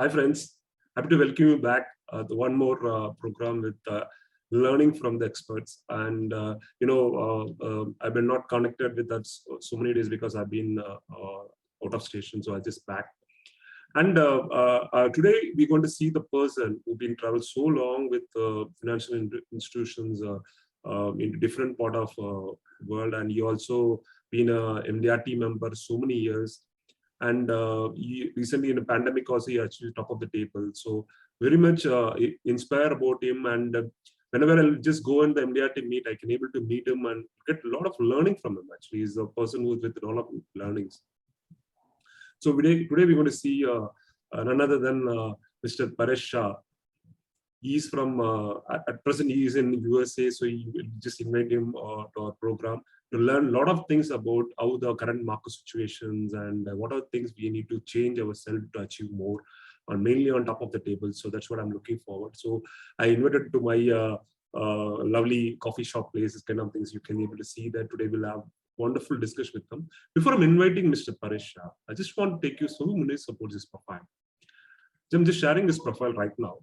Hi friends, happy to welcome you back to one more program with learning from the experts. And I've been not connected with that so many days because I've been out of station, so I just back. And today we're going to see the person who's been traveled so long with financial institutions in different part of world, and he also been a MDRT member so many years. And he recently in a pandemic also he actually top of the table. So very much inspired about him. And whenever I'll just go in the MDRT meet, I can able to meet him and get a lot of learning from him. Actually, he's a person who's with a lot of learnings. So today we're going to see none other than Mr. Paresh Shah. He's from at present he is in USA, so we will just invite him to our program to learn a lot of things about how the current market situations and what are things we need to change ourselves to achieve more, and mainly on top of the table. So that's what I'm looking forward. So I invited to my lovely coffee shop places, kind of things. You can be able to see that today we'll have wonderful discussion with them. Before I'm inviting Mr. Paresh Shah, I just want to take you so minutes about this profile. So I'm just sharing this profile right now.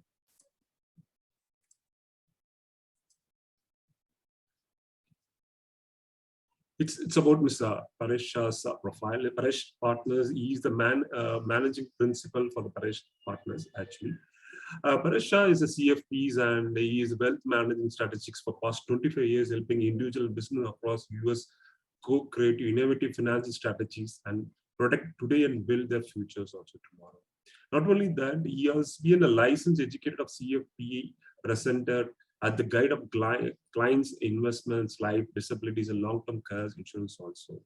It's about Mr. Paresh Shah's profile. Paresh Partners, he is the managing principal for the Paresh Partners, actually. Paresh Shah is a CFP and he is wealth managing strategics for past 25 years, helping individual business across US co-create innovative financial strategies and protect today and build their futures also tomorrow. Not only that, he has been a licensed educator of CFP, presenter at the guide of clients' investments, life, disabilities, and long-term care insurance also.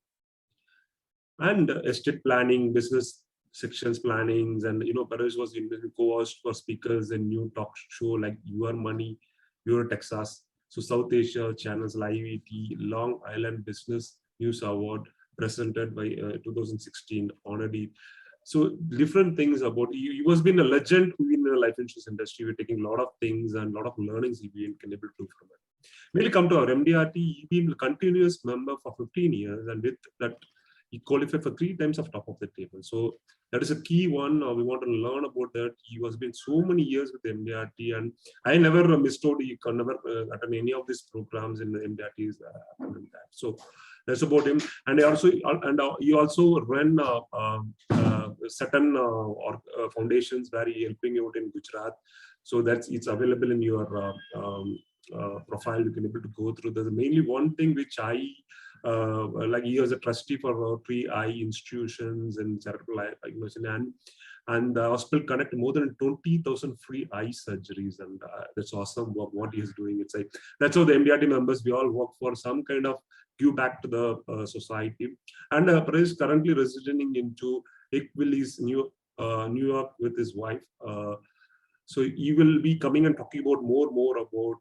And estate planning, business sections plannings, and Paresh was co-host for speakers in new talk show like Your Money, Your Texas, so South Asia channels, Live ET, Long Island Business News Award presented by 2016 Honoree. So different things about he was been a legend in the life insurance industry. We're taking a lot of things and a lot of learnings he been able to do from it. Mainly come to our MDRT, he been a continuous member for 15 years, and with that he qualified for 3 times of top of the table. So that is a key one. We want to learn about that. He has been so many years with the MDRT, and I never missed out. He can never attend any of these programs in the MDRTs. So that's about him. And he also ran certain foundations where he helping out in Gujarat. So it's available in your profile. You can able to go through. There's mainly one thing which I like. He was a trustee for Rotary Eye Institutions and Cerebral Eye and the hospital connect more than 20,000 free eye surgeries, and that's awesome work what he is doing. It's like that's how the MDRT members, we all work for some kind of give back to the society. And Paresh is currently residing into Equilles, New York with his wife. So he will be coming and talking about more about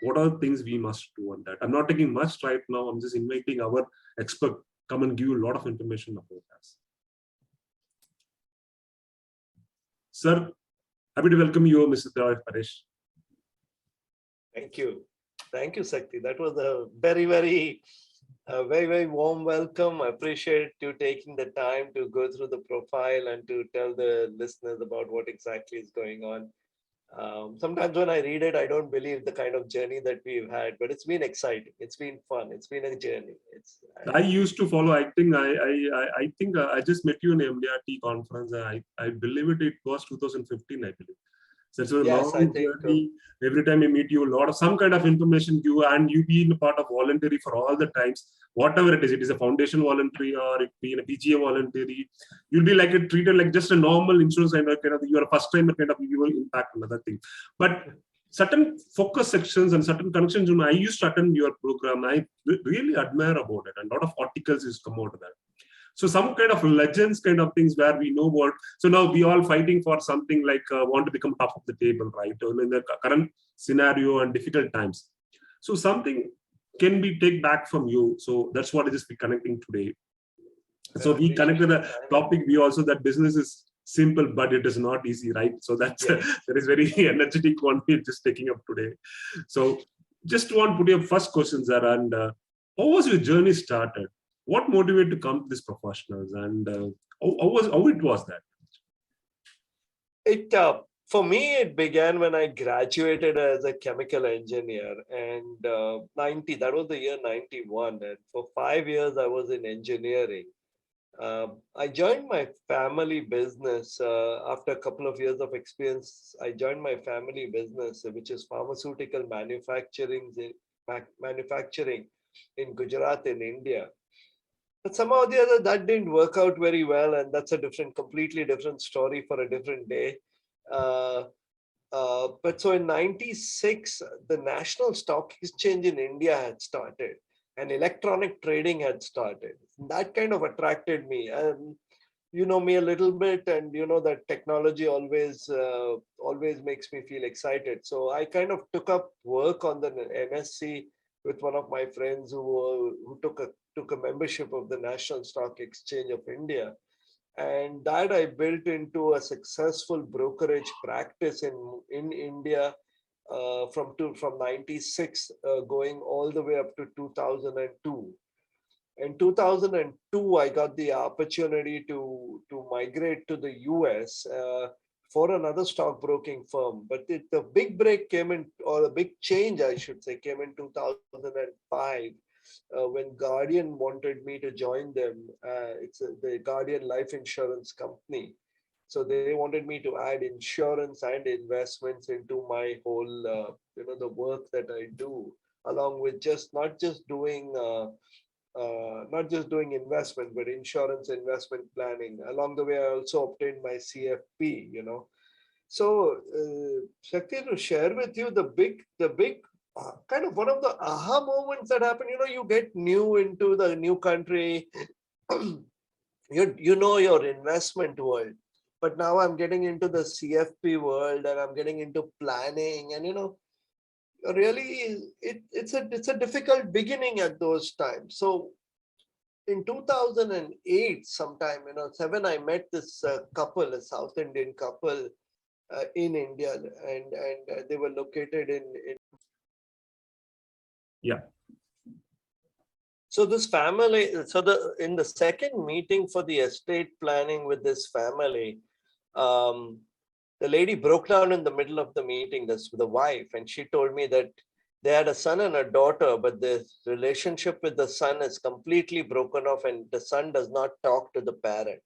what are the things we must do on that. I'm not taking much right now. I'm just inviting our expert come and give you a lot of information about us. Sir, happy to welcome you, Mr. Paresh. Thank you. Thank you, Sakti. That was a very warm welcome. I appreciate you taking the time to go through the profile and to tell the listeners about what exactly is going on. Sometimes when I read it, I don't believe the kind of journey that we've had, but it's been exciting. It's been fun. It's been a journey. I used to follow. I think I just met you in the MDRT conference. I believe it was 2015. I believe. So it's a long journey. Every time I meet you, a lot of some kind of information you, and you being a part of voluntary for all the times, whatever it is a foundation voluntary or it be a PGA voluntary, you'll be like treated like just a normal insurance kind of you're a first timer kind of, you will impact another thing. But certain focus sections and certain connections, I used to attend your program. I really admire about it, and a lot of articles used to come out of that. So some kind of legends kind of things where we know what. So now we all fighting for something like want to become top of the table, right? In the current scenario and difficult times. So something can be take back from you. So that's what it is we connecting today. So we connected the topic. We also that business is simple, but it is not easy, right? So that's that is very energetic one we're just taking up today. So just want to put your first questions there, and how was your journey started? What motivated to come to these professionals, and how it was that? It For me, it began when I graduated as a chemical engineer, and 90, that was the year 91. And for 5 years, I was in engineering. I joined my family business after a couple of years of experience. I joined my family business, which is pharmaceutical manufacturing in Gujarat in India. But somehow or the other, that didn't work out very well, and that's a completely different story for a different day. Uh, but so in 96, the National Stock Exchange in India had started and electronic trading had started. That kind of attracted me. And you know me a little bit, and you know that technology always makes me feel excited. So I kind of took up work on the NSC with one of my friends who took a membership of the National Stock Exchange of India, and that I built into a successful brokerage practice in India from 96 going all the way up to 2002. In 2002, I got the opportunity to migrate to the US for another stockbroking firm. But the big break came in, or the big change, I should say, came in 2005 when Guardian wanted me to join them. The Guardian Life Insurance Company. So they wanted me to add insurance and investments into my whole, the work that I do, along with not just doing investment, but insurance investment planning. Along the way, I also obtained my CFP. So, Shakti, to share with you the big kind of one of the aha moments that happen. You get new into the new country, you know your investment world, but now I'm getting into the CFP world and I'm getting into planning, and really it's a difficult beginning at those times. So in 2008, sometime, seven, I met this couple, a South Indian couple in India, and they were located in. Yeah. So this family, in the second meeting for the estate planning with this family, um, the lady broke down in the middle of the meeting, this the wife, and she told me that they had a son and a daughter, but the relationship with the son is completely broken off, and the son does not talk to the parent.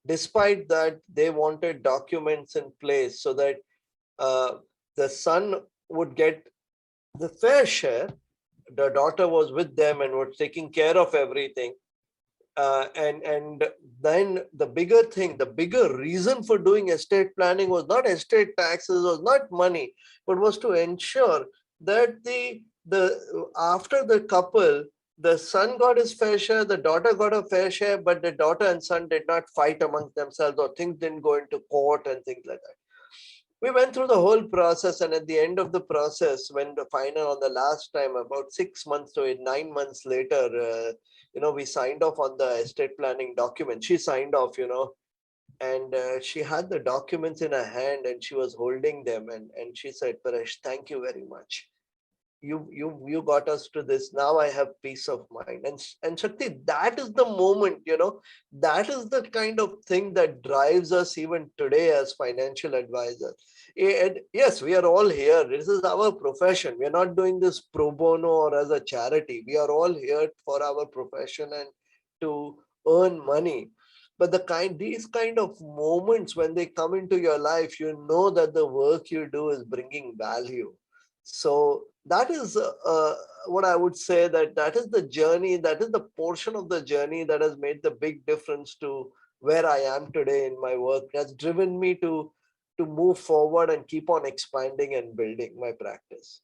Despite that, they wanted documents in place so that uh, the son would get the fair share. The daughter was with them and was taking care of everything. And then the bigger thing, the bigger reason for doing estate planning was not estate taxes, was not money, but was to ensure that the after the couple, the son got his fair share, the daughter got a fair share, but the daughter and son did not fight amongst themselves, or things didn't go into court and things like that. We went through the whole process, and at the end of the process, when the final, on the last time, about 6 months to 9 months later, we signed off on the estate planning document. She signed off, and she had the documents in her hand and she was holding them, and she said, Paresh, thank you very much. You got us to this. Now I have peace of mind. And Shakti, that is the moment, that is the kind of thing that drives us even today as financial advisors. And yes, we are all here. This is our profession. We are not doing this pro bono or as a charity. We are all here for our profession and to earn money. But these kind of moments, when they come into your life, you know that the work you do is bringing value. So that is what I would say, that is the journey, that is the portion of the journey that has made the big difference to where I am today in my work. That's driven me to move forward and keep on expanding and building my practice.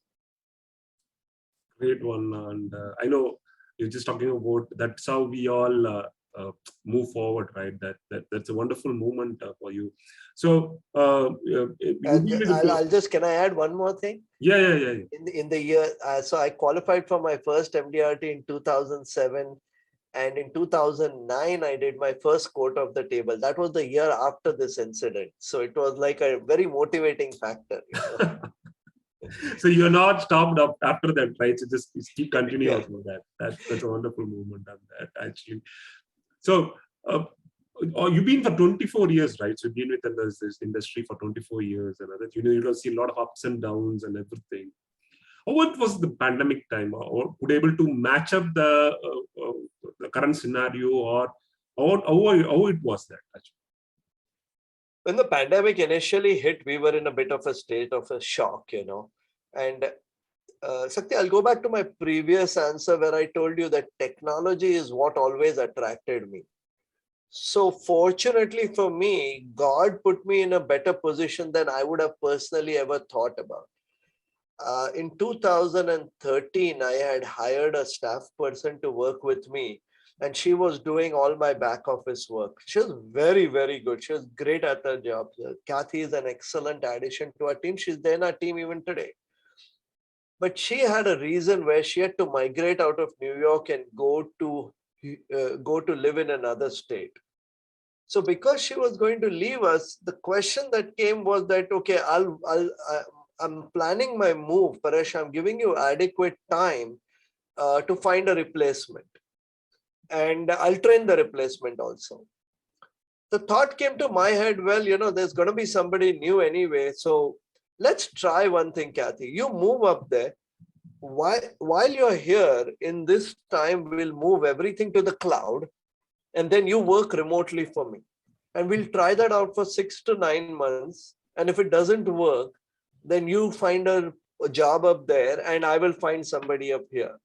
Great one. And I know you're just talking about that's how we all move forward, right? That's a wonderful moment for you. So Can I add one more thing? Yeah. In the year, so I qualified for my first MDRT in 2007, and in 2009 I did my first court of the table. That was the year after this incident, so it was like a very motivating factor. So you're not stopped up after that, right? So just keep continuing Yeah. with that. That's a wonderful moment on that, actually. So Oh, you've been for 24 years, right? So you've been within this industry for 24 years, and other, you'll see a lot of ups and downs and everything. What was the pandemic time, or would able to match up the current scenario, or how it was that actually? When the pandemic initially hit, we were in a bit of a state of a shock, And Sakti, I'll go back to my previous answer where I told you that technology is what always attracted me. So fortunately for me, God put me in a better position than I would have personally ever thought about. In 2013, I had hired a staff person to work with me, and she was doing all my back office work. She was very, very good. She was great at her job. Kathy is an excellent addition to our team. She's there in our team even today. But she had a reason where she had to migrate out of New York and go to live in another state. So because she was going to leave us, the question that came was that, okay, I'm planning my move, Paresh. I'm giving you adequate time to find a replacement, and I'll train the replacement also. The thought came to my head, well, there's going to be somebody new anyway. So let's try one thing, Kathy. You move up there. While you're here, in this time, we'll move everything to the cloud, and then you work remotely for me. And we'll try that out for 6 to 9 months. And if it doesn't work, then you find a job up there and I will find somebody up here.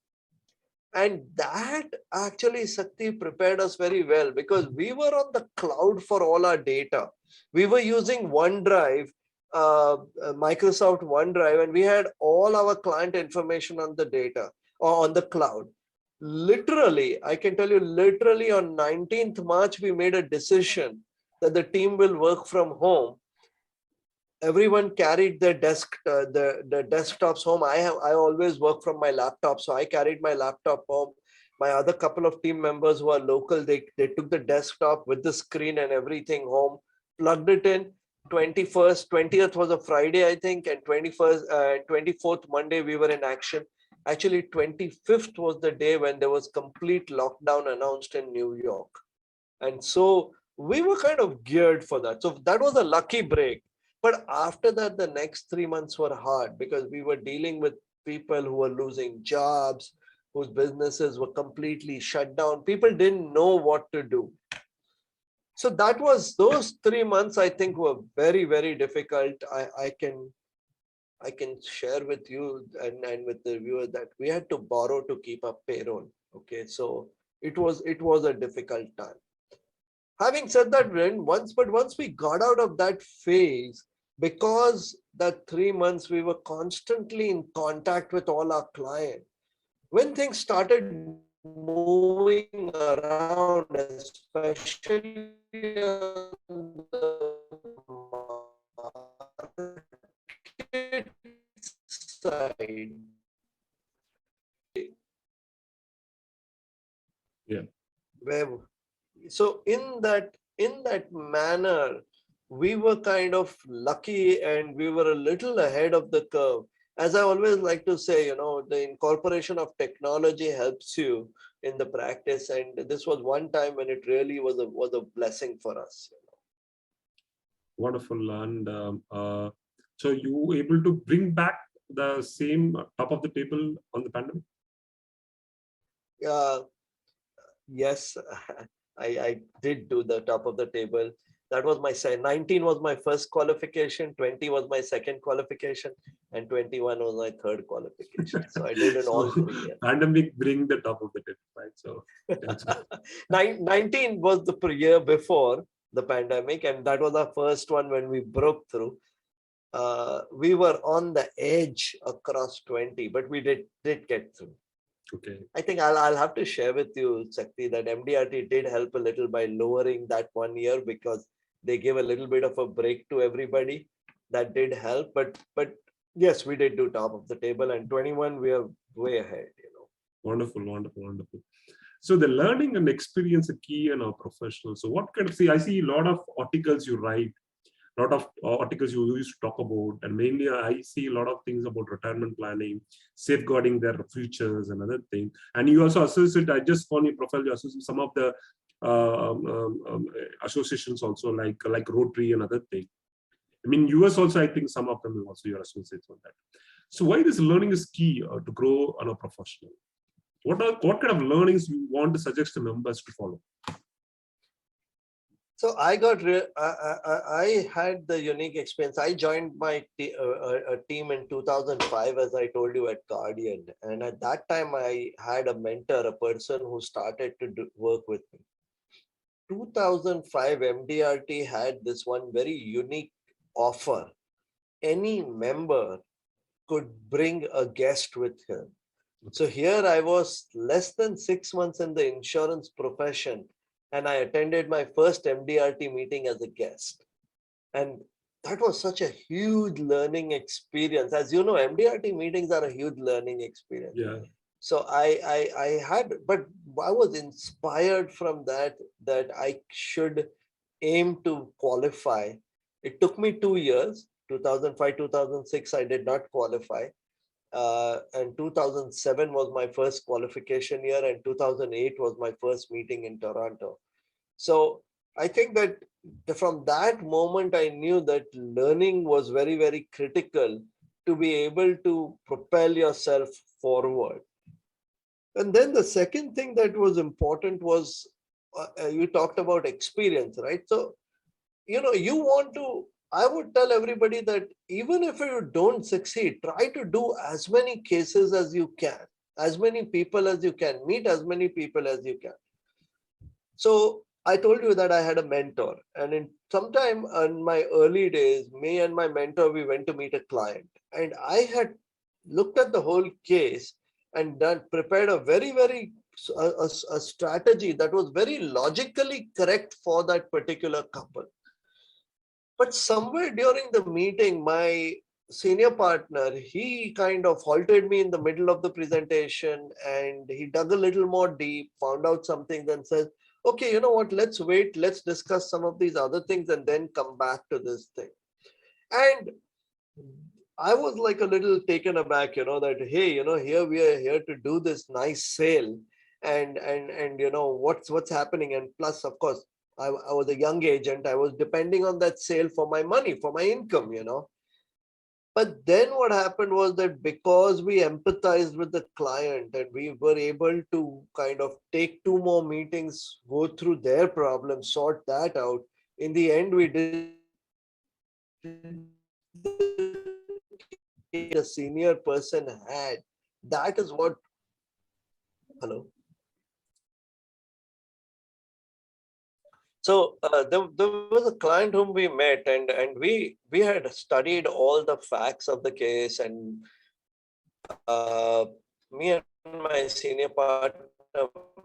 And that actually, Sakti, prepared us very well because we were on the cloud for all our data. We were using OneDrive, Microsoft OneDrive, and we had all our client information on the data or on the cloud. Literally, I can tell you, literally on 19th March, we made a decision that the team will work from home. Everyone carried their the desktops home. I always work from my laptop, so I carried my laptop home. My other couple of team members who are local, they took the desktop with the screen and everything home, plugged it in. 21st, 20th was a Friday, I think, and 21st, 24th Monday we were in action. Actually, 25th was the day when there was complete lockdown announced in New York, and so we were kind of geared for that. So that was a lucky break. But after that, the next 3 months were hard because we were dealing with people who were losing jobs, whose businesses were completely shut down. People didn't know what to do. So those 3 months, I think, were very, very difficult. I can share with you and with the viewer that we had to borrow to keep up payroll. Okay, so it was a difficult time. Having said that, once we got out of that phase, because that 3 months we were constantly in contact with all our clients, when things started moving around, especially on the market side, Yeah. So in that manner, we were kind of lucky and we were a little ahead of the curve. As I always like to say, the incorporation of technology helps you in the practice, and this was one time when it really was a blessing for us. Wonderful. And so you were able to bring back the same top of the table on the pandemic? Yes, I did do the top of the table. That was my 19 was my first qualification, 20 was my second qualification, and 21 was my third qualification. So I did in all 3 years. Pandemic bring the top of the table, right? So 19 was the year before the pandemic, and that was our first one when we broke through. We were on the edge across 20, but we did get through. Okay. I think I'll have to share with you, Sakti, that MDRT did help a little by lowering that 1 year because they gave a little bit of a break to everybody. That did help, but yes, we did do top of the table, and 21 we are way ahead. Wonderful, wonderful, wonderful. So the learning and experience are key in our professional. So what kind of, I see a lot of articles you write, a lot of articles you used to talk about, and mainly I see a lot of things about retirement planning, safeguarding their futures and other things. And you also associate, I just found your profile, you associate some of the associations also, like Rotary and other things. I mean, US also, I think some of them also your associates on that. So why this learning is key to grow on a professional? What kind of learnings you want to suggest the members to follow? So I had the unique experience. I joined my team in 2005, as I told you, at Guardian. And at that time, I had a mentor, a person who started to work with me. 2005, MDRT had this one very unique offer. Any member could bring a guest with him. So here I was less than 6 months in the insurance profession, and I attended my first MDRT meeting as a guest. And that was such a huge learning experience. As you know, MDRT meetings are a huge learning experience. Yeah. So I had, but I was inspired from that I should aim to qualify. It took me 2 years, 2005, 2006, I did not qualify. And 2007 was my first qualification year, and 2008 was my first meeting in Toronto. So I think that from that moment, I knew that learning was very, very critical to be able to propel yourself forward. And then the second thing that was important was you talked about experience, right? So, you want to, I would tell everybody that even if you don't succeed, try to do as many cases as you can, as many people as you can, meet as many people as you can. So I told you that I had a mentor, and in sometime in my early days, me and my mentor, we went to meet a client, and I had looked at the whole case and prepared a very, very a strategy that was very logically correct for that particular couple. But somewhere during the meeting, my senior partner, he kind of halted me in the middle of the presentation, and he dug a little more deep, found out something, then says, okay, you know what, let's wait, let's discuss some of these other things and then come back to this thing. And I was like a little taken aback, that, hey, here we are here to do this nice sale, and what's happening. And plus, of course, I was a young agent. I was depending on that sale for my money, for my income. But then what happened was that because we empathized with the client and we were able to kind of take 2 more meetings, go through their problem, sort that out. In the end, we did a senior person had. That is what. Hello. So there was a client whom we met, and we had studied all the facts of the case, and me and my senior partner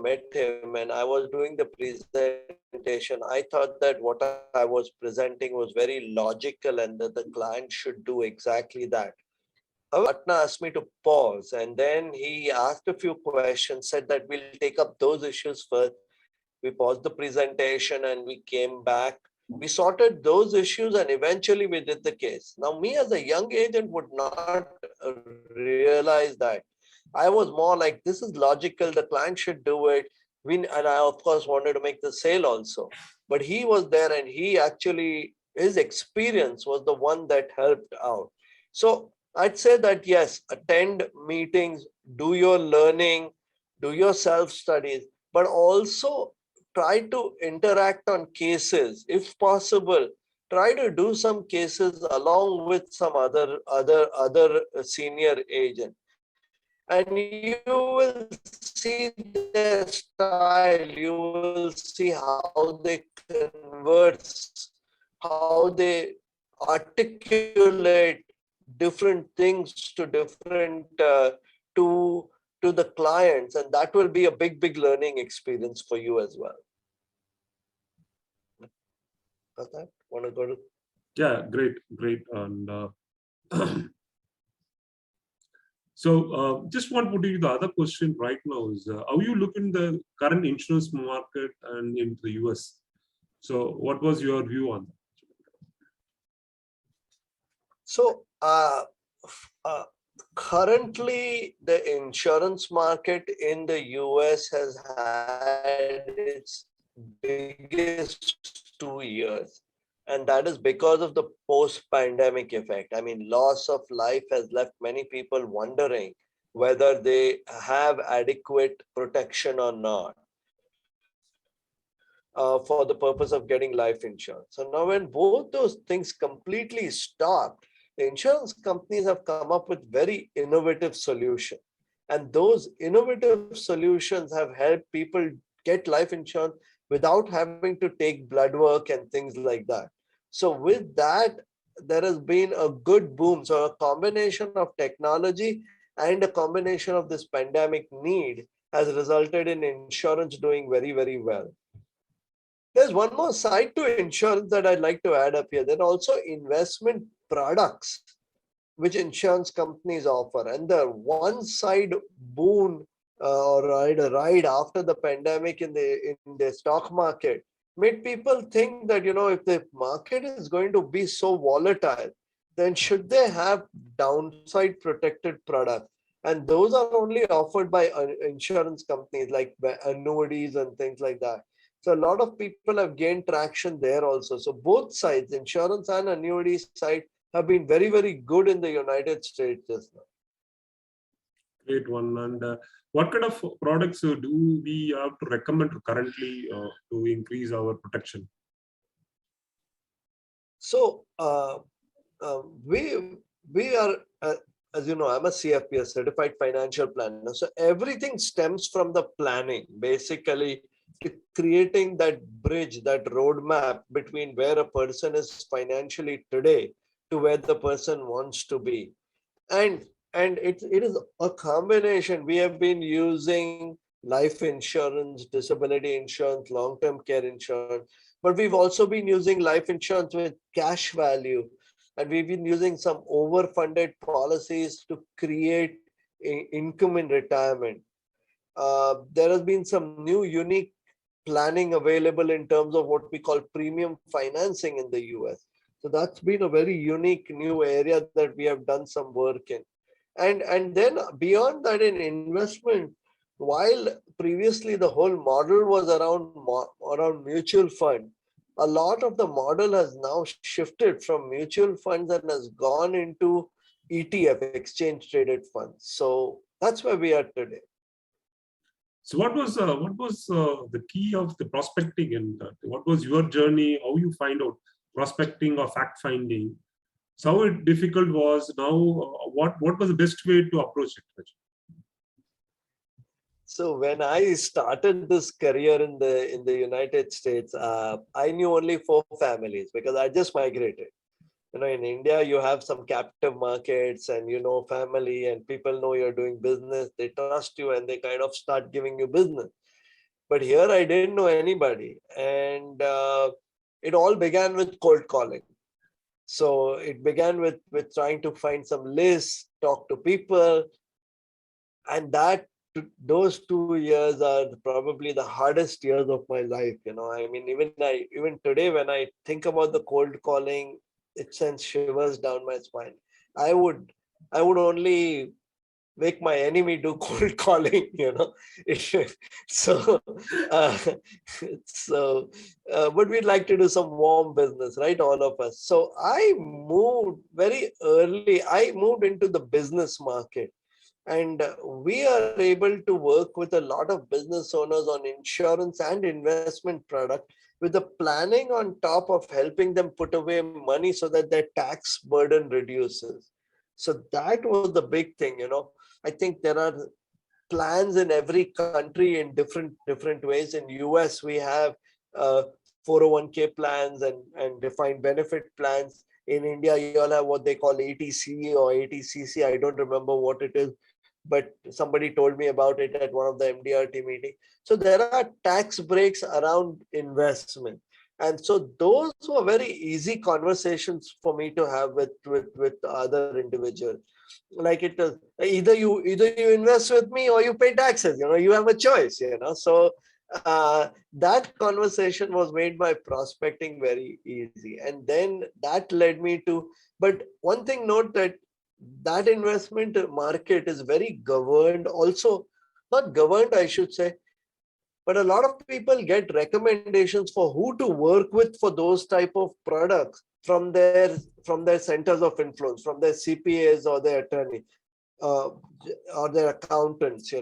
met him, and I was doing the presentation. I thought that what I was presenting was very logical and that the client should do exactly that. Our partner asked me to pause, and then he asked a few questions, said that we'll take up those issues first. We paused the presentation and we came back. We sorted those issues and eventually we did the case. Now, me as a young agent would not realize that. I was more like, this is logical, the client should do it. And I, of course, wanted to make the sale also. But he was there, and he actually, his experience was the one that helped out. So I'd say that, yes, attend meetings, do your learning, do your self-studies, but also try to interact on cases. If possible, try to do some cases along with some other senior agent. And you will see their style, you will see how they converse, how they articulate different things to different to the clients, and that will be a big learning experience for you as well. Got that? Want to go to? Yeah, great. And so just want to put you the other question right now is how you look in the current insurance market and in the US. So what was your view on that? So currently the insurance market in the US has had its biggest 2 years. And that is because of the post-pandemic effect. I mean, loss of life has left many people wondering whether they have adequate protection or not for the purpose of getting life insurance. So now when both those things completely stopped, the insurance companies have come up with very innovative solutions. And those innovative solutions have helped people get life insurance without having to take blood work and things like that. So with that, there has been a good boom. So a combination of technology and a combination of this pandemic need has resulted in insurance doing very, very well. There's one more side to insurance that I'd like to add up here. There are also investment products which insurance companies offer. And the one side boon or ride after the pandemic in the stock market made people think that, if the market is going to be so volatile, then should they have downside protected products? And those are only offered by insurance companies like annuities and things like that. So a lot of people have gained traction there also. So both sides, insurance and annuity side, have been very, very good in the United States just now. Great one. And what kind of products do we have to recommend currently to increase our protection? So we are, as you know, I'm a CFP, a certified financial planner. So everything stems from the planning, basically to creating that bridge, that roadmap between where a person is financially today to where the person wants to be. And it is a combination. We have been using life insurance, disability insurance, long-term care insurance, but we've also been using life insurance with cash value, and we've been using some overfunded policies to create income in retirement. There has been some new unique planning available in terms of what we call premium financing in the US. So that's been a very unique new area that we have done some work in. And then beyond that, in investment, while previously the whole model was around mutual fund, a lot of the model has now shifted from mutual funds and has gone into ETF, exchange traded funds. So that's where we are today. So what was the key of the prospecting, and what was your journey? How you find out prospecting or fact finding? So how difficult was now? What was the best way to approach it? So when I started this career in the United States, I knew only 4 families because I just migrated. In India, you have some captive markets and family, and people know you're doing business. They trust you and they kind of start giving you business. But here, I didn't know anybody, and it all began with cold calling. So it began with trying to find some lists, talk to people, and those 2 years are probably the hardest years of my life. I mean, even today, when I think about the cold calling, it sends shivers down my spine. I would only make my enemy do cold calling. So uh, but we'd like to do some warm business, right, all of us. So I moved very early. I moved into the business market, and we are able to work with a lot of business owners on insurance and investment product, with the planning on top of helping them put away money so that their tax burden reduces. So that was the big thing. I think there are plans in every country in different ways. In US, we have 401k plans and defined benefit plans. In India, you all have what they call ATC or ATCC. I don't remember what it is, but somebody told me about it at one of the MDRT meeting. So there are tax breaks around investment. And so those were very easy conversations for me to have with other individuals. Like it is either you invest with me or you pay taxes. You have a choice. So that conversation was made by prospecting very easy, and then that led me to. But one thing, note that investment market is very governed, also not governed, I should say. But a lot of people get recommendations for who to work with for those type of products from their centers of influence, from their CPAs or their attorney, uh, or their accountants,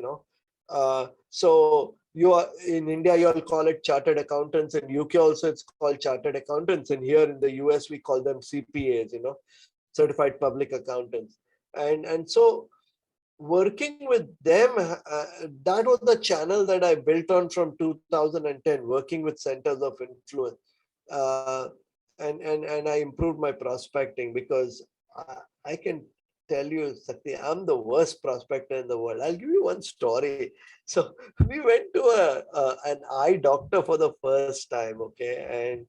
so you are in India, you all call it chartered accountants. In UK also it's called chartered accountants. And here in the US, we call them CPAs, certified public accountants. And so working with them, that was the channel that I built on from 2010, working with centers of influence. Uh, and I improved my prospecting, because I can tell you, Sakti, I'm the worst prospector in the world. I'll give you one story. So we went to an eye doctor for the first time, okay, and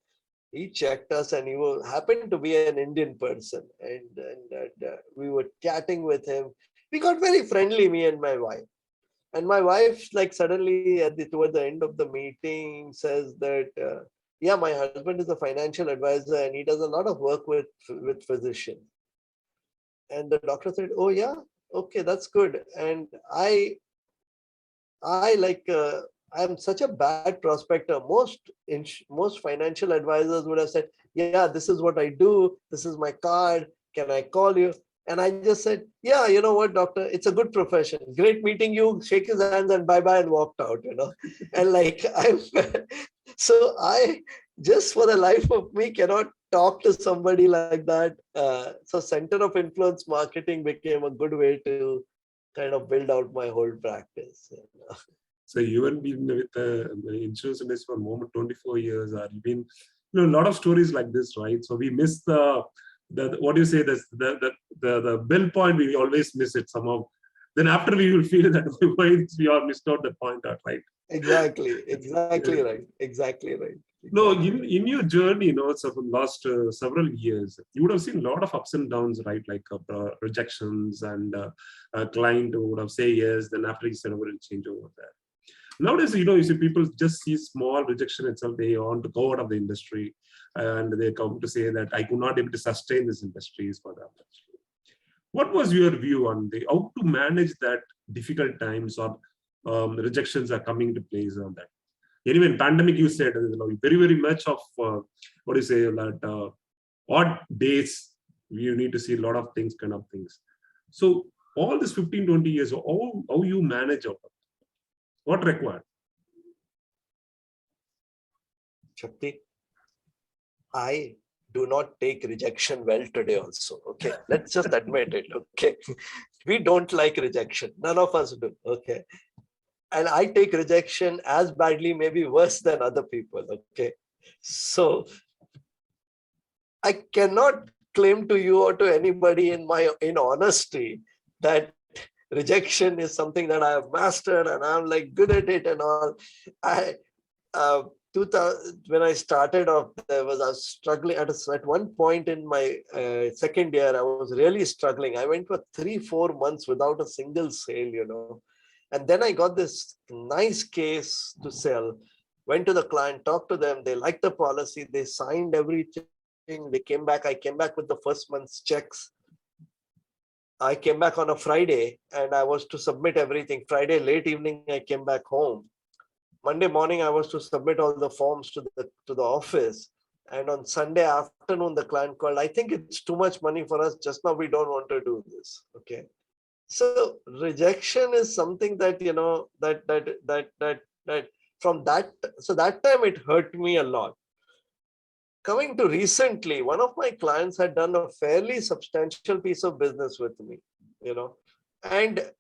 he checked us, and happened to be an Indian person, and we were chatting with him. We got very friendly, me and my wife. And my wife, like, suddenly toward the end of the meeting, says that, yeah, my husband is a financial advisor and he does a lot of work with physicians. And the doctor said, oh yeah, okay, that's good. And I like, I'm such a bad prospector. Most financial advisors would have said, yeah, this is what I do. This is my card. Can I call you? And I just said, yeah, you know what, doctor, it's a good profession. Great meeting you. Shake his hands and bye-bye, and walked out. And like, so I just, for the life of me, cannot talk to somebody like that. So center of influence marketing became a good way to kind of build out my whole practice. So you have been with the insurance industry for more than 24 years, or you've been, a lot of stories like this, right? So we miss the what do you say, the bill point, we always miss it somehow. Then after we will feel that we all missed out the point out, right? Exactly right. Exactly right. No, Exactly. in your journey, so from last several years, you would have seen a lot of ups and downs, right? Like rejections, and a client who would have say yes, then after he said, "I will change over there." Nowadays, you see people just see small rejection itself. They want to go out of the industry, and they come to say that I could not able to sustain this industry is for them. What was your view on how to manage that difficult times, or rejections are coming to place on that? Anyway, in pandemic, you said very, very much of what do you say, that odd days, you need to see a lot of things, kind of things. So all this 15, 20 years, how you manage out of it? What required? Shakti, I do not take rejection well today also. Okay. Let's just admit it. Okay. We don't like rejection. None of us do. Okay. And I take rejection as badly, maybe worse than other people. Okay. So I cannot claim to you or to anybody in honesty that rejection is something that I have mastered and I'm like good at it and all. I 2000, when I started off, I was struggling at one point in my second year. I was really struggling. I went for 3-4 months without a single sale. And then I got this nice case to sell. Went to the client, talked to them. They liked the policy. They signed everything. They came back. I came back with the first month's checks. I came back on a Friday and I was to submit everything. Friday late evening, I came back home. Monday morning, I was to submit all the forms to the office. And on Sunday afternoon, the client called. I think it's too much money for us. Just now, we don't want to do this. Okay. So rejection is something that, that from that, so that time it hurt me a lot. Coming to recently, one of my clients had done a fairly substantial piece of business with me, and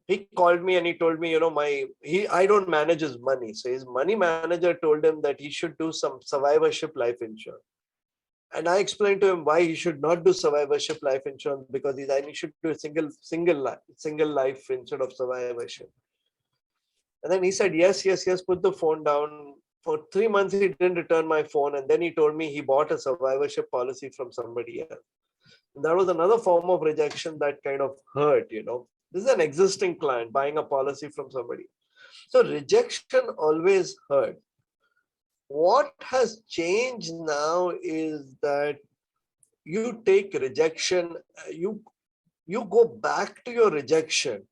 he called me and he told me, I don't manage his money. So his money manager told him that he should do some survivorship life insurance. And I explained to him why he should not do survivorship life insurance, because he should do a single life instead of survivorship. And then he said, yes, put the phone down. For 3 months, he didn't return my phone. And then he told me he bought a survivorship policy from somebody else. And that was another form of rejection that kind of hurt. This is an existing client buying a policy from somebody. So rejection always hurt. What has changed now is that you take rejection, you go back to your rejection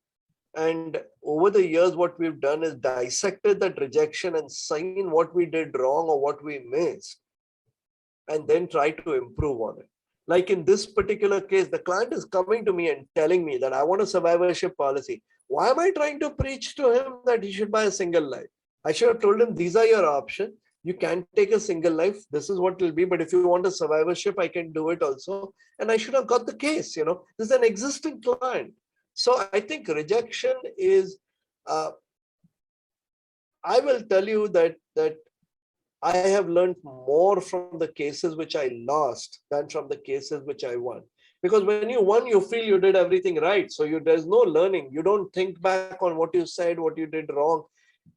And over the years, what we've done is dissected that rejection and seen what we did wrong or what we missed, and then try to improve on it. Like in this particular case, the client is coming to me and telling me that I want a survivorship policy. Why am I trying to preach to him that he should buy a single life? I should have told him these are your options. You can take a single life. This is what it will be. But if you want a survivorship, I can do it also. And I should have got the case. This is an existing client. So I think rejection is. I will tell you that I have learned more from the cases which I lost than from the cases which I won. Because when you won, you feel you did everything right. So there's no learning. You don't think back on what you said, what you did wrong.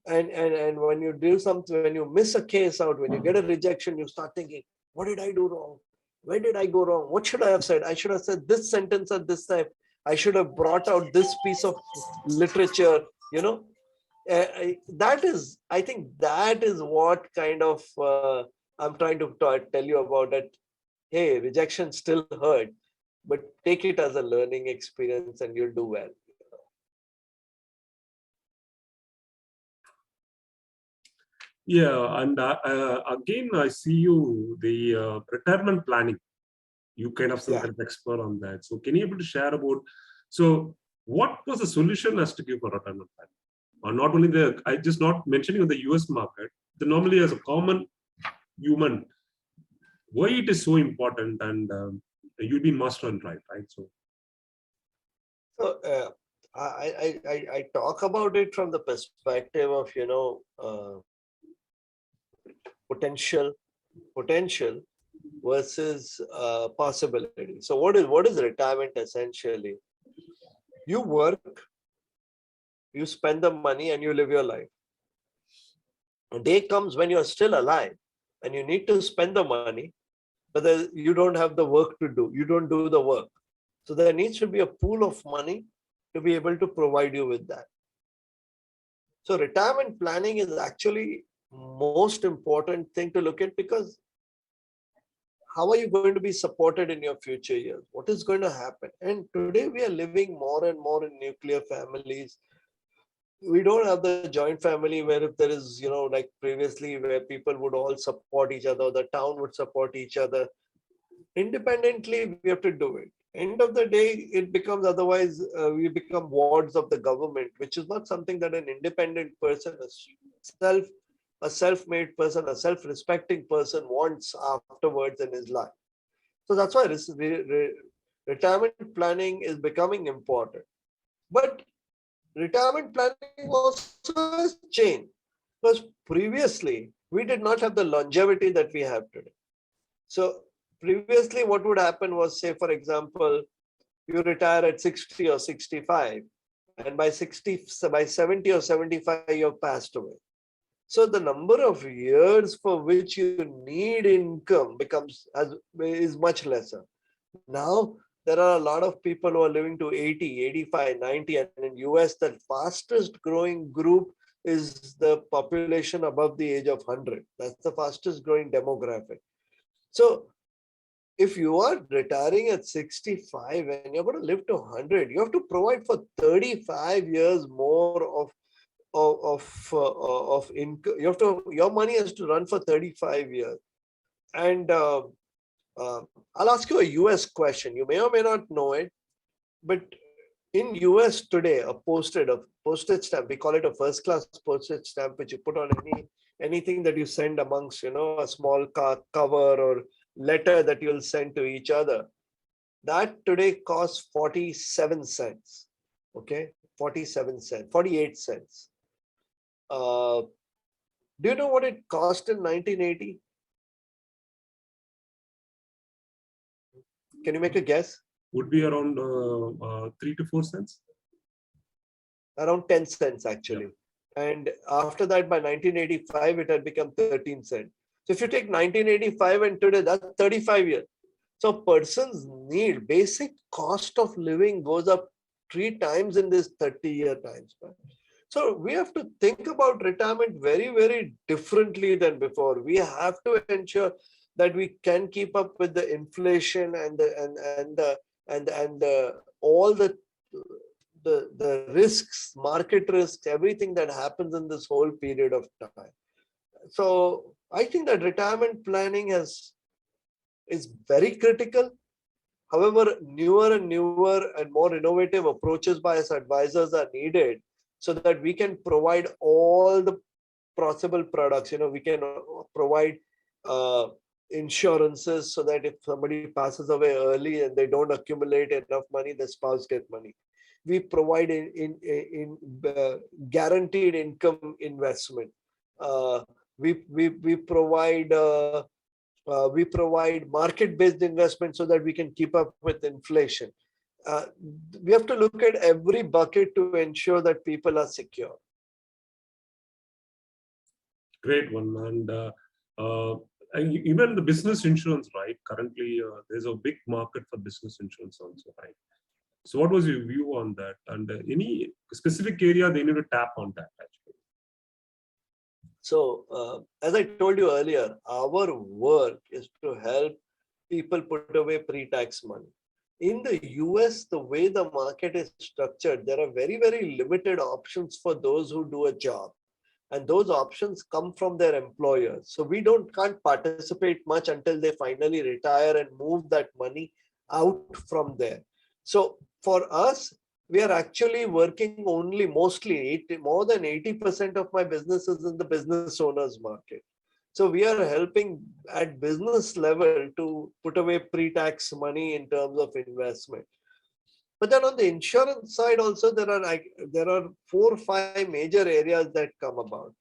And when you do something, when you miss a case out, when you get a rejection, you start thinking, what did I do wrong? Where did I go wrong? What should I have said? I should have said this sentence at this time. I should have brought out this piece of literature, I think that is what kind of I'm trying to tell you about that. Hey, rejection still hurt, but take it as a learning experience and you'll do well. Yeah, and again, I see you the retirement planning. You kind of some kind of expert on that. So, can you able to share about? So, what was the solution as to give for retirement planning? Or not only I just not mentioning on the US market. The normally as a common human, why it is so important, and you'll be master and right? So I talk about it from the perspective of potential versus possibility. So what is retirement essentially? You work, you spend the money, and you live your life. A day comes when you're still alive and you need to spend the money, but you don't have the work to do. You don't do the work. So there needs to be a pool of money to be able to provide you with that. So retirement planning is actually most important thing to look at, because how are you going to be supported in your future years? What is going to happen? And today we are living more and more in nuclear families. We don't have the joint family where if there is, like previously where people would all support each other, the town would support each other. Independently, we have to do it. End of the day, it becomes otherwise, we become wards of the government, which is not something that an independent person, a self-made person, a self-respecting person wants afterwards in his life. So that's why retirement planning is becoming important. But retirement planning also has changed, because previously we did not have the longevity that we have today. So previously what would happen was, say for example, you retire at 60 or 65, and by 70 or 75 you've passed away. So the number of years for which you need income is much lesser. Now there are a lot of people who are living to 80, 85, 90, and in US the fastest growing group is the population above the age of 100. That's the fastest growing demographic. So if you are retiring at 65 and you're going to live to 100, you have to provide for 35 years more of income. Your money has to run for 35 years. And I'll ask you a US question. You may or may not know it, but in US today, a postage stamp, we call it a first class postage stamp, which you put on anything that you send amongst, a small cover or letter that you'll send to each other. That today costs 47 cents. Okay, 47 cents, 48 cents. Do you know what it cost in 1980? Can you make a guess? Would be around 3 to 4 cents. Around 10 cents actually. Yeah. And after that, by 1985, it had become 13 cents. So if you take 1985 and today, that's 35 years. So a person's basic cost of living goes up 3 times in this 30-year time span. So we have to think about retirement very, very differently than before. We have to ensure that we can keep up with the inflation and all the the risks, market risks, everything that happens in this whole period of time. So I think that retirement planning is very critical. However, newer and more innovative approaches by us advisors are needed so that we can provide all the possible products. We can provide uh, insurances so that if somebody passes away early and they don't accumulate enough money, the spouse gets money. We provide in guaranteed income investment. Uh, we provide market-based investment so that we can keep up with inflation. Uh, we have to look at every bucket to ensure that people are secure. Great one. And even the business insurance, right? Currently, there's a big market for business insurance also, right? So what was your view on that? And any specific area they need to tap on that, actually? So, as I told you earlier, our work is to help people put away pre-tax money. In the US, the way the market is structured, there are very, very limited options for those who do a job. And those options come from their employers. So we can't participate much until they finally retire and move that money out from there. So for us, we are actually working only more than 80% of my business is in the business owners market. So we are helping at business level to put away pre-tax money in terms of investment. But then on the insurance side also, there are 4 or 5 major areas that come about.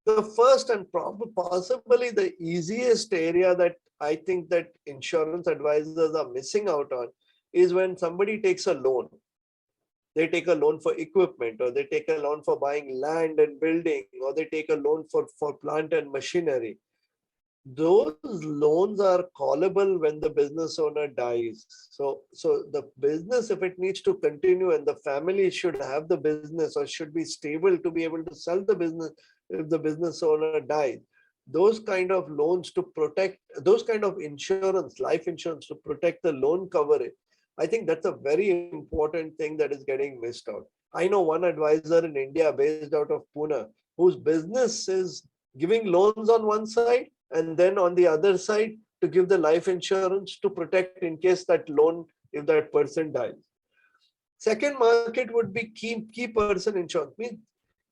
The first and possibly the easiest area that I think that insurance advisors are missing out on is when somebody takes a loan. They take a loan for equipment, or they take a loan for buying land and building, or they take a loan for plant and machinery. Those loans are callable when the business owner dies. So the business, if it needs to continue and the family should have the business or should be stable to be able to sell the business if the business owner dies, those kind of loans to protect, those kind of insurance, life insurance to protect the loan coverage, I think that's a very important thing that is getting missed out. I know one advisor in India based out of Pune whose business is giving loans on one side and then on the other side to give the life insurance to protect in case that loan, if that person dies. Second market would be key person insurance. Means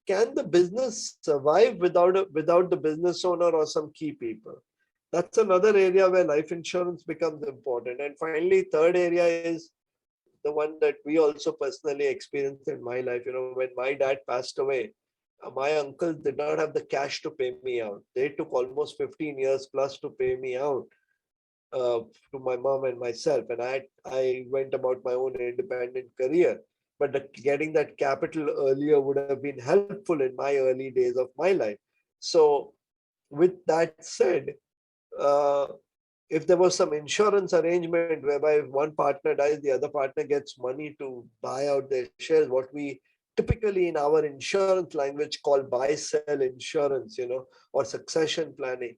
can the business survive without the business owner or some key people? That's another area where life insurance becomes important. And finally, third area is the one that we also personally experienced in my life. When my dad passed away, my uncles did not have the cash to pay me out. They took almost 15 years plus to pay me out to my mom and myself. And I went about my own independent career. But getting that capital earlier would have been helpful in my early days of my life. So with that said, uh, if there was some insurance arrangement whereby if one partner dies, the other partner gets money to buy out their shares, what we typically in our insurance language call buy-sell insurance, or succession planning,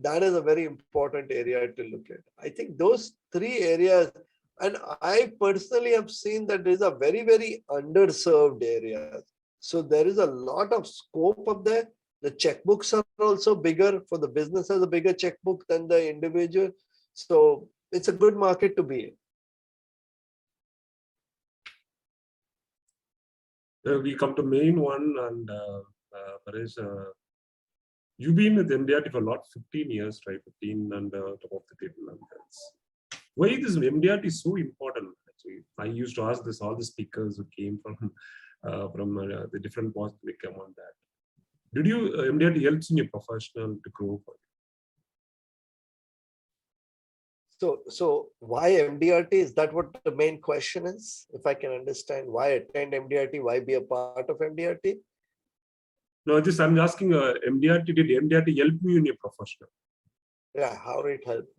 that is a very important area to look at. I think those 3 areas, and I personally have seen that these are very, very underserved areas. So there is a lot of scope up there. The checkbooks are also bigger for the business, has a bigger checkbook than the individual. So it's a good market to be in. We come to main one, and Paresh, you've been with MDRT for a lot, 15 years, right? 15 and top of the table. And why this MDRT is so important? Actually, I used to ask this all the speakers who came from the different posts they come on that. Did you MDRT helps in your professional to grow for you? So why MDRT? Is that what the main question is? If I can understand, why attend MDRT? Why be a part of MDRT? No, just I'm asking MDRT, did MDRT help you in your professional? Yeah, how it helped?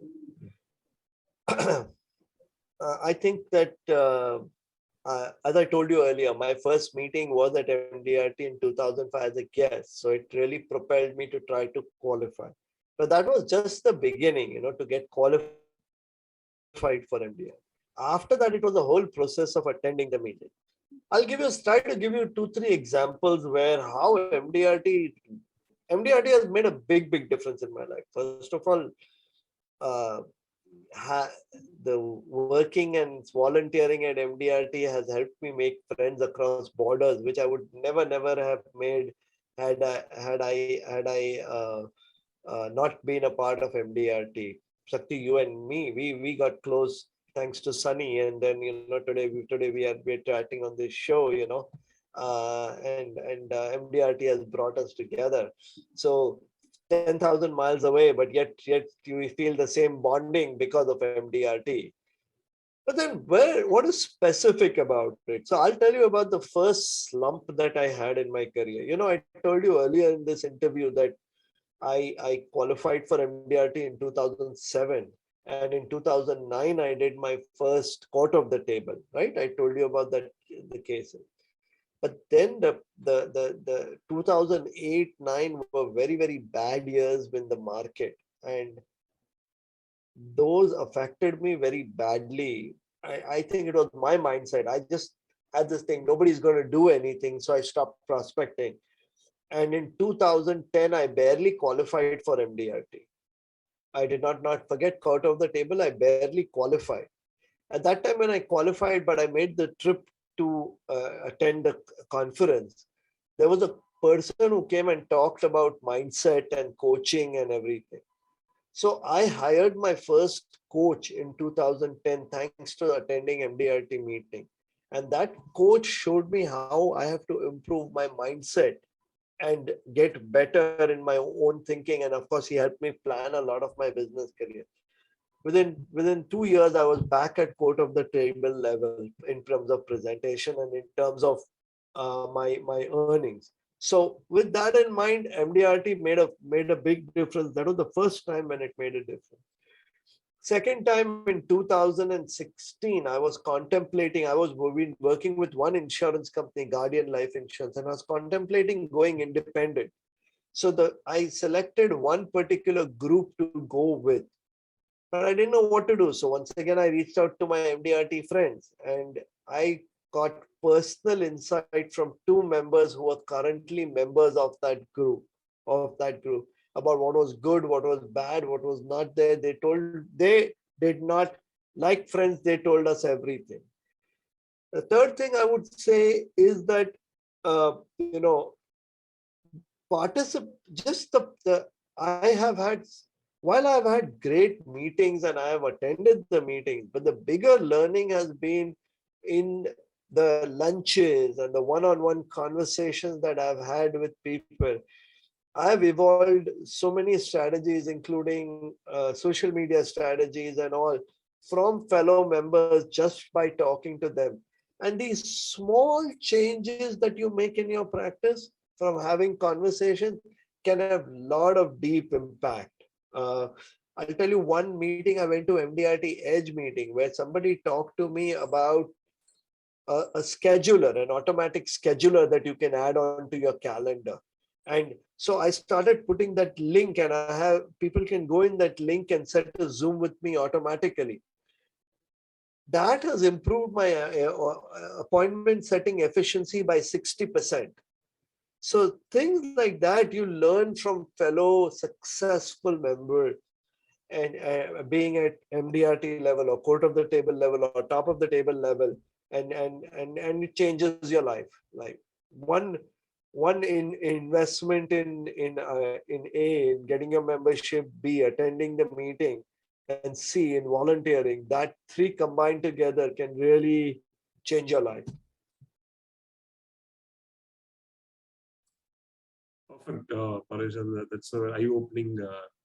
I think that as I told you earlier, my first meeting was at MDRT in 2005 as a guest. So it really propelled me to try to qualify. But that was just the beginning, to get qualified for MDRT. After that, it was a whole process of attending the meeting. I'll try to give you 2-3 examples where how MDRT has made a big difference in my life. First of all, uh, ha- the working and volunteering at MDRT has helped me make friends across borders, which I would never have made had I not been a part of MDRT. Shakti, you and me, we got close thanks to Sunny, and then today we're chatting on this show, and MDRT has brought us together. So 10,000 miles away, but yet we feel the same bonding because of MDRT. But then what is specific about it? So I'll tell you about the first slump that I had in my career. I told you earlier in this interview that I qualified for MDRT in 2007. And in 2009, I did my first court of the table, right? I told you about that, the case. But then the 2008-9 were very bad years in the market. And those affected me very badly. I think it was my mindset. I just had this thing, nobody's going to do anything. So I stopped prospecting. And in 2010, I barely qualified for MDRT. I did not forget court of the table. I barely qualified. At that time when I qualified, but I made the trip to attend a conference, there was a person who came and talked about mindset and coaching and everything. So I hired my first coach in 2010 thanks to attending MDRT meeting. And that coach showed me how I have to improve my mindset and get better in my own thinking. And of course, he helped me plan a lot of my business career. Within 2 years, I was back at court of the table level in terms of presentation and in terms of my earnings. So with that in mind, MDRT made a big difference. That was the first time when it made a difference. Second time in 2016, I was contemplating, I was working with one insurance company, Guardian Life Insurance, and I was contemplating going independent. So I selected one particular group to go with, but I didn't know what to do. So once again, I reached out to my MDRT friends, and I got personal insight from two members who are currently members of that group, about what was good, what was bad, what was not there. They did not, like friends, they told us everything. The third thing I would say is that, you know, just I have had, while I've had great meetings and I have attended the meetings, but the bigger learning has been in the lunches and the one-on-one conversations that I've had with people. I've evolved so many strategies, including social media strategies and all, from fellow members just by talking to them. And these small changes that you make in your practice from having conversations can have a lot of deep impact. I'll tell you one meeting I went to, MDRT Edge meeting, where somebody talked to me about a scheduler, an automatic scheduler that you can add on to your calendar. And so I started putting that link, and I have people can go in that link and set a Zoom with me automatically. That has improved my appointment setting efficiency by 60%. So things like that you learn from fellow successful members, and being at MDRT level or court of the table level or top of the table level, and it changes your life. Like one in investment in getting your membership, B, attending the meeting, and C, in volunteering. That three combined together can really change your life. Perfect, Paresh. That's eye-opening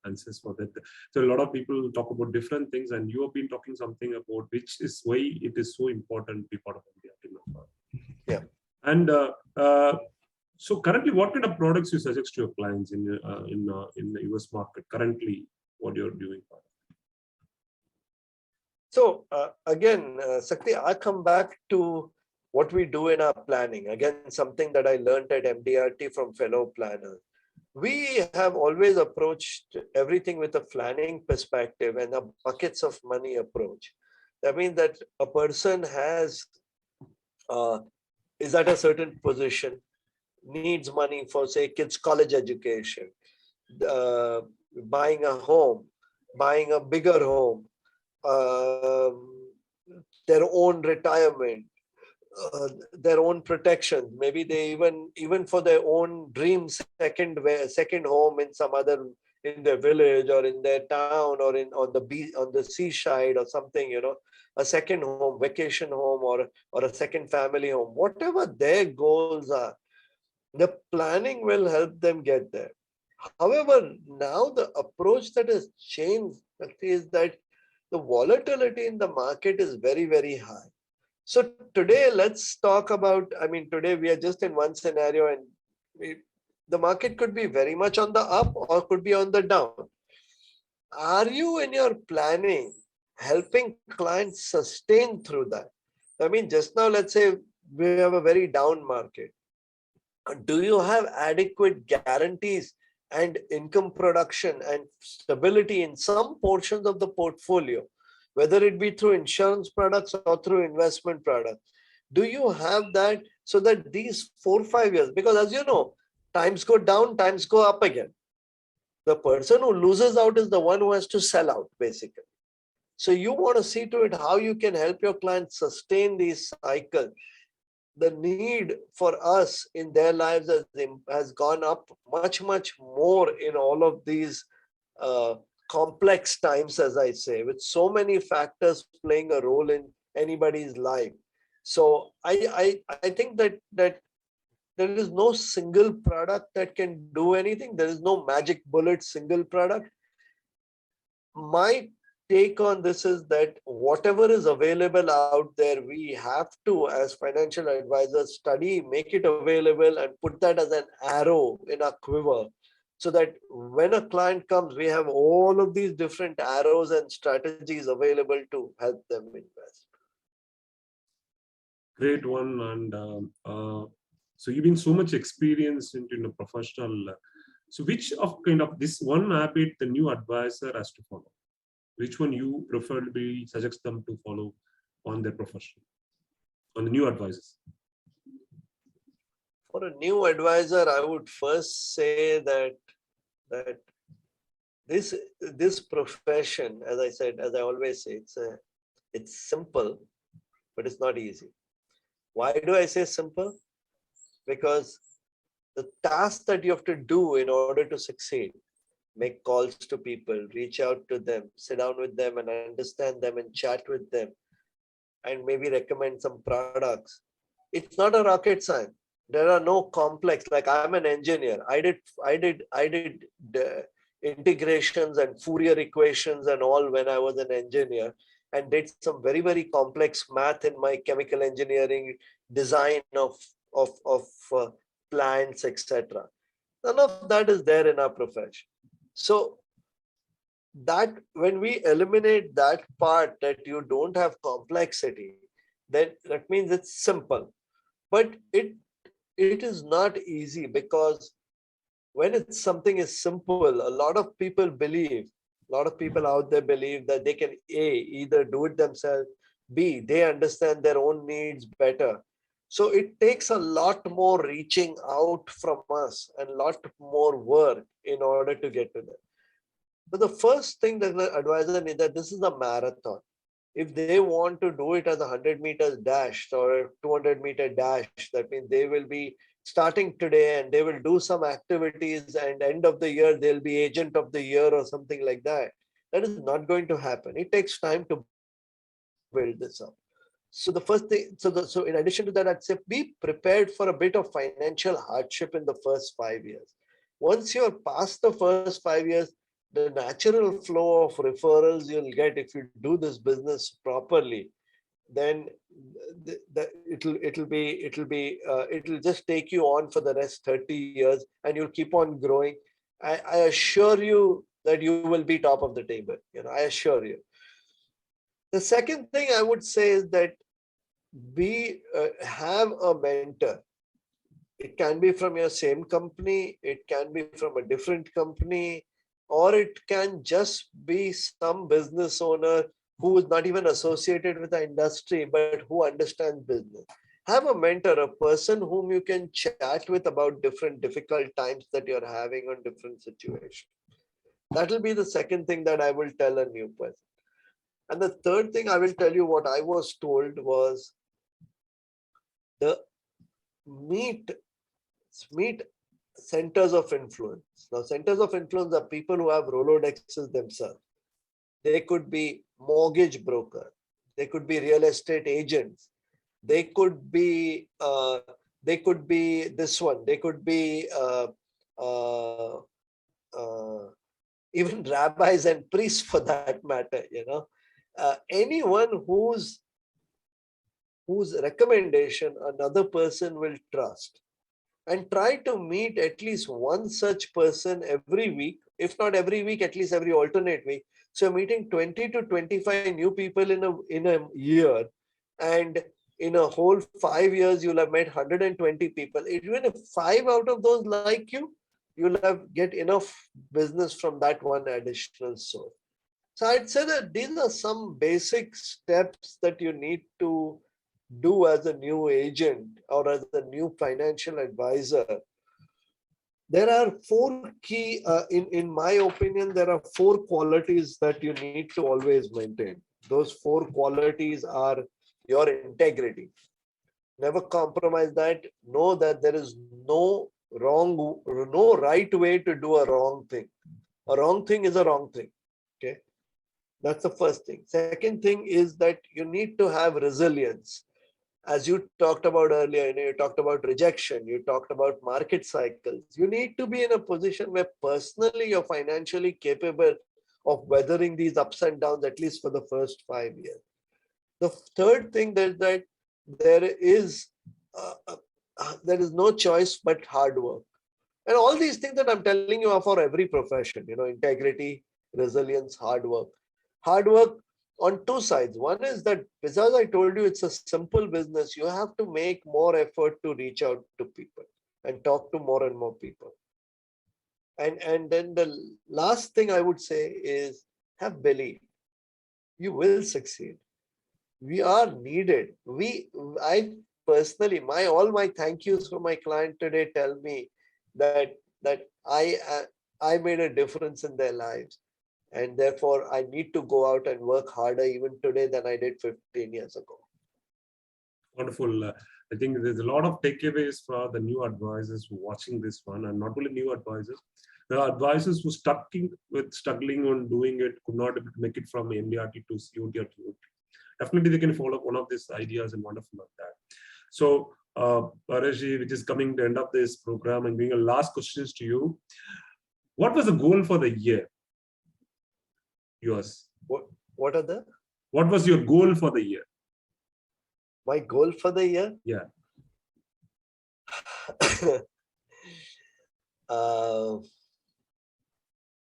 answers for that. So a lot of people talk about different things, and you have been talking something about which is why it is so important to be part of India. Yeah. And so currently, what kind of products you suggest to your clients in the US market currently? What you're doing? So again, Sakti, I come back to what we do in our planning. Again, something that I learned at MDRT from fellow planners. We have always approached everything with a planning perspective and a buckets of money approach. That means that a person has, uh, is at a certain position, needs money for, say, kids' college education, uh, buying a home, buying a bigger home, their own retirement, their own protection. Maybe they even for their own dream second home in some other, in their village or in their town or in on the beach, on the seaside or something. A second home, vacation home, or a second family home. Whatever their goals are, the planning will help them get there. However, now the approach that has changed is that the volatility in the market is very, very high. So today, let's talk about, I mean, today we are just in one scenario, and the market could be very much on the up or could be on the down. Are you in your planning helping clients sustain through that? I mean, just now, let's say we have a very down market. Do you have adequate guarantees and income production and stability in some portions of the portfolio, whether it be through insurance products or through investment products? Do you have that so that these 4 or 5 years, because as you know, times go down, times go up again. The person who loses out is the one who has to sell out, basically. So you want to see to it how you can help your clients sustain these cycles. The need for us in their lives has gone up much more in all of these uh, complex times, as I say, with so many factors playing a role in anybody's life. So I think that there is no single product that can do anything. There is no magic bullet single product. My take on this is that whatever is available out there, we have to, as financial advisors, study, make it available, and put that as an arrow in our quiver, so that when a client comes, we have all of these different arrows and strategies available to help them invest. Great one. And so you've been so much experienced into the professional. So which of kind of this one habit the new advisor has to follow? Which one you preferably suggest them to follow on their profession, on the new advisors? For a new advisor, I would first say that this profession, as I said, as I always say, it's simple, but it's not easy. Why do I say simple? Because the task that you have to do in order to succeed, make calls to people, reach out to them, sit down with them and understand them and chat with them, and maybe recommend some products. It's not a rocket science. There are no complex, like I'm an engineer. I did integrations and Fourier equations and all when I was an engineer, and did some very, very complex math in my chemical engineering design of plants, etc. None of that is there in our profession. So that when we eliminate that part, that you don't have complexity, then that means it's simple. But it is not easy, because when it's something is simple, a lot of people out there believe that they can either do it themselves, B, they understand their own needs better. So it takes a lot more reaching out from us and a lot more work in order to get to that. But the first thing that the advisor needs, that this is a marathon. If they want to do it as a 100 meters dash or a 200-meter dash, that means they will be starting today and they will do some activities, and end of the year they'll be agent of the year or something like that. That is not going to happen. It takes time to build this up. So the first thing, so in addition to that, I'd say be prepared for a bit of financial hardship in the first 5 years. Once you're past the first 5 years, the natural flow of referrals you'll get if you do this business properly, then it'll just take you on for the rest 30 years, and you'll keep on growing. I assure you that you will be top of the table. I assure you. The second thing I would say is that have a mentor. It can be from your same company, it can be from a different company, or it can just be some business owner who is not even associated with the industry, but who understands business. Have a mentor, a person whom you can chat with about different difficult times that you're having on different situations. That will be the second thing that I will tell a new person. And the third thing I will tell you, what I was told was the meet meet centers of influence. Now, centers of influence are people who have Rolodexes themselves. They could be mortgage broker. They could be real estate agents. They could be this one. They could be uh, uh, even rabbis and priests for that matter. Anyone whose recommendation another person will trust, and try to meet at least one such person every week, if not every week, at least every alternate week. So meeting 20 to 25 new people in a year, and in a whole 5 years you'll have met 120 people. Even if 5 out of those like you'll have get enough business from that one additional source. So I'd say that these are some basic steps that you need to do as a new agent or as a new financial advisor. There are four key, in my opinion, there are four qualities that you need to always maintain. Those four qualities are your integrity. Never compromise that. Know that there is no right way to do a wrong thing. A wrong thing is a wrong thing. Okay. That's the first thing. Second thing is that you need to have resilience. As you talked about earlier, you talked about rejection, you talked about market cycles. You need to be in a position where personally you're financially capable of weathering these ups and downs, at least for the first 5 years. The third thing that there is no choice but hard work. And all these things that I'm telling you are for every profession, integrity, resilience, hard work. Hard work on two sides. One is that, because I told you it's a simple business, you have to make more effort to reach out to people and talk to more and more people. And then the last thing I would say is have belief. You will succeed. We are needed. I personally, all my thank yous for my client today tell me that I made a difference in their lives, and therefore I need to go out and work harder even today than I did 15 years ago. Wonderful. I think there's a lot of takeaways for the new advisors who are watching this one, and not only new advisors, the advisors who struggling on doing it, could not make it from MDRT to COT or TOT. Definitely they can follow one of these ideas, and wonderful of that. So, Paresh, which is coming to the end of this program, and being a last questions to you. What was the goal for the year? Yours. What was your goal for the year? My goal for the year? Yeah.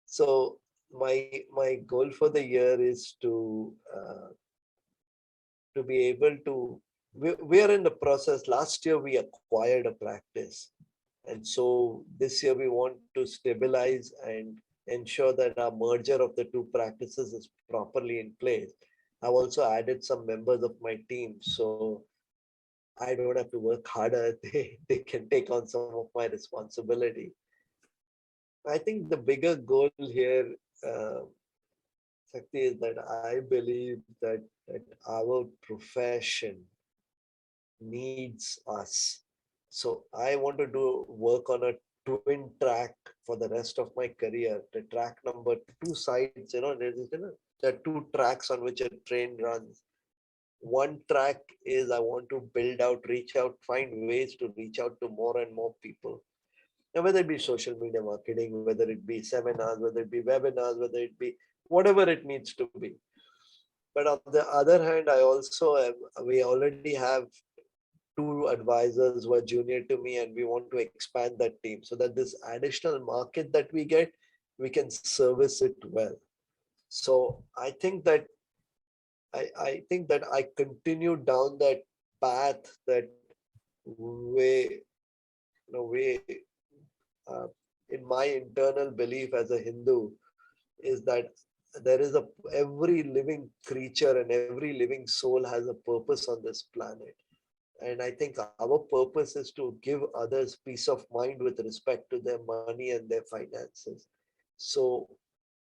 So my goal for the year is to be able to. We are in the process. Last year we acquired a practice, and so this year we want to stabilize and ensure that our merger of the two practices is properly in place. I've also added some members of my team, so I don't have to work harder. They can take on some of my responsibility. I think the bigger goal here, Sakti, is that I believe that our profession needs us. So I want to do work on a twin track for the rest of my career. The track number, two sides, there are two tracks on which a train runs. One track is I want to build out, reach out, find ways to reach out to more and more people. Now, whether it be social media marketing, whether it be seminars, whether it be webinars, whether it be whatever it needs to be. But on the other hand, we already have two advisors who are junior to me, and we want to expand that team so that this additional market that we get, we can service it well. So I think that I continue down that path, that way, uh, in my internal belief as a Hindu, is that there is every living creature and every living soul has a purpose on this planet. And I think our purpose is to give others peace of mind with respect to their money and their finances. So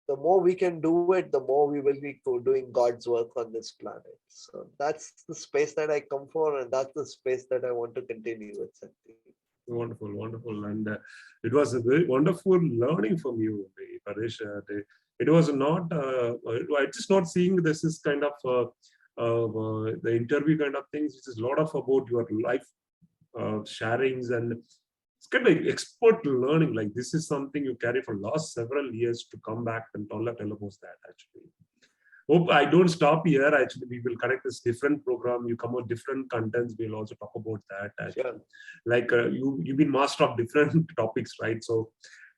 the more we can do it, the more we will be doing God's work on this planet. So that's the space that I come for, and that's the space that I want to continue with, Sakti. Wonderful, wonderful. And it was a very wonderful learning from you, Paresh. It was not, I just not seeing this is kind of the interview kind of things. It is a lot of about your life sharings, and it's kind of like expert learning. Like this is something you carry for last several years to come back and tell about that actually. Hope I don't stop here. Actually, we will connect this different program. You come with different contents. We'll also talk about that. Sure. Actually. Like you've been master of different topics, right? So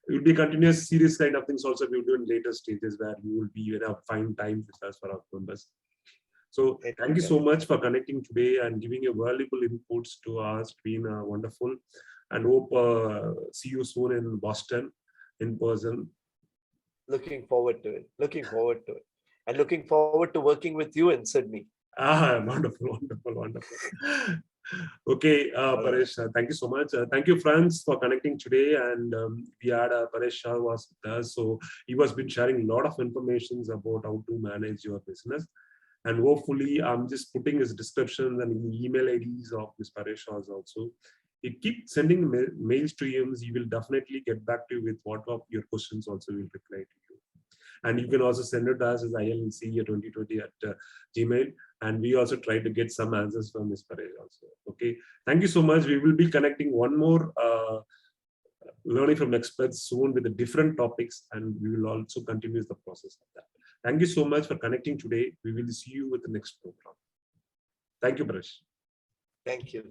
it will be continuous series kind of things. Also, we'll do in later stages where you will be find time with us for our members. So thank you so much for connecting today and giving your valuable inputs to us. It's been wonderful, and hope see you soon in Boston in person. Looking forward to it. Looking forward to it. And looking forward to working with you in Sydney. Wonderful, wonderful, wonderful. Okay, Paresh, thank you so much. Thank you, friends, for connecting today. And we had Paresh Shah was with us, so he was been sharing a lot of information about how to manage your business. And hopefully, I'm just putting his descriptions and email IDs of Ms. Paresh Shah's also. You keep sending mails to him. He will definitely get back to you with what of your questions. Also, will reply to you. And you can also send it to us as ilc2020 at Gmail. And we also try to get some answers from Ms. Paresh also. Okay. Thank you so much. We will be connecting one more learning from experts soon with the different topics, and we will also continue the process of that. Thank you so much for connecting today. We will see you with the next program. Thank you, Paresh. Thank you.